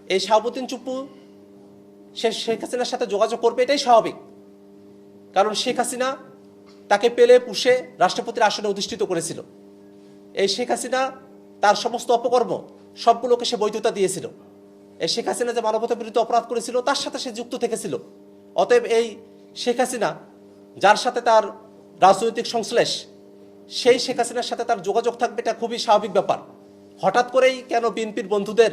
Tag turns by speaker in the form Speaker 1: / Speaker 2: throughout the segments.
Speaker 1: এই শাহাবুদ্দিন চুপ্পু সে শেখ হাসিনার সাথে যোগাযোগ করবে, এটাই স্বাভাবিক। কারণ শেখ হাসিনা তাকে পেলে পুষে রাষ্ট্রপতির আসনে অধিষ্ঠিত করেছিল। এই শেখ হাসিনা তার সমস্ত অপকর্ম সবগুলোকে সে বৈধতা দিয়েছিল। এই শেখ হাসিনা যে মানবতা বিরুদ্ধে অপরাধ করেছিল তার সাথে সে যুক্ত থেকেছিল। অতএব এই শেখ হাসিনা যার সাথে তার রাজনৈতিক সংশ্লেষ, সেই শেখ হাসিনার সাথে তার যোগাযোগ থাকবে, এটা খুবই স্বাভাবিক ব্যাপার। হঠাৎ করেই কেন বিএনপির বন্ধুদের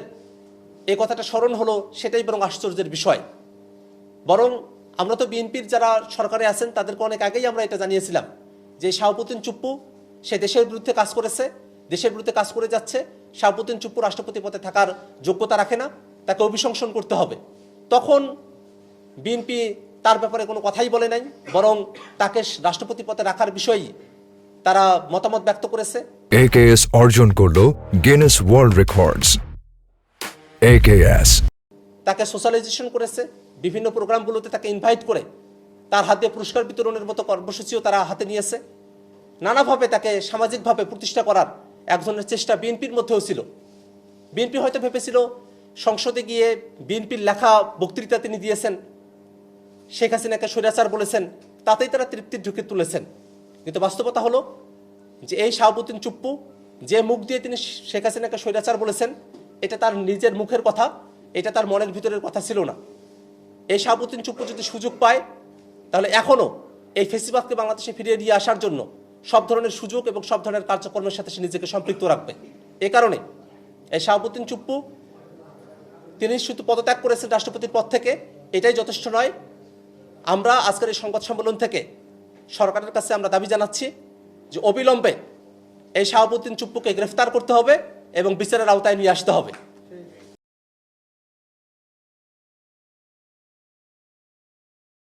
Speaker 1: এই কথাটা স্মরণ হলো, সেটাই বরং আশ্চর্যের বিষয়। বরং আমরা তো বিএনপির যারা সরকারে আছেন তাদেরকে অনেক আগেই আমরা এটা জানিয়েছিলাম যে শাহাবুদ্দিন চুপ্পু সে দেশের বিরুদ্ধে কাজ করেছে, দেশের বিরুদ্ধে কাজ করে যাচ্ছে। শাহাবুদ্দিন চুপ্পু রাষ্ট্রপতি পদে থাকার যোগ্যতা রাখে না, তাকে অভিশংসন করতে হবে। তখন বিএনপি তার ব্যাপারে কোনো কথাই বলে নাই, বরং তাকে রাষ্ট্রপতি পদে রাখার বিষয়েই তারা মতামত ব্যক্ত করেছে।
Speaker 2: AKS অর্জন করলো গিনেস ওয়ার্ল্ড রেকর্ডস। AKS
Speaker 1: তাকে সোশ্যালাইজেশন করেছে, বিভিন্ন প্রোগ্রামগুলোতে তাকে ইনভাইট করে তার হাতে পুরস্কার বিতরণের মতো কর্মসূচিও তারা হাতে নিয়েছে। নানাভাবে তাকে সামাজিকভাবে প্রতিষ্ঠা করার এক ধরনের চেষ্টা বিএনপির মধ্যেও ছিল। বিএনপি হয়তো ভেবেছিল সংসদে গিয়ে বিএনপির লেখা বক্তৃতা তিনি দিয়েছেন, শেখ হাসিনাকে স্বৈরাচার বলেছেন, তাতেই তারা তৃপ্তির ঢুকে তুলেছেন। কিন্তু বাস্তবতা হলো যে এই শাহাবুদ্দিন চুপ্পু যে মুখ দিয়ে তিনি শেখ হাসিনাকে স্বৈরাচার বলেছেন, এটা তার নিজের মুখের কথা, এটা তার মনের ভিতরের কথা ছিল না। এই শাহাবুদ্দিন চুপ্পু যদি সুযোগ পায় তাহলে এখনও এই ফেসিবাদকে বাংলাদেশে ফিরিয়ে নিয়ে আসার জন্য সব ধরনের সুযোগ এবং সব ধরনের কার্যক্রমের সাথে সে নিজেকে সম্পৃক্ত রাখবে। এ কারণে এই শাহাবুদ্দিন চুপ্পু তিনি শুধু পদত্যাগ করেছেন রাষ্ট্রপতির পদ থেকে, এটাই যথেষ্ট নয়। আমরা আজকের এই সংবাদ সম্মেলন থেকে সরকারের কাছে আমরা দাবি জানাচ্ছি যে অবিলম্বে এই শাহাবুদ্দিন চুপ্পুকে গ্রেফতার করতে হবে এবং বিচারের আওতায় নিয়ে আসতে হবে।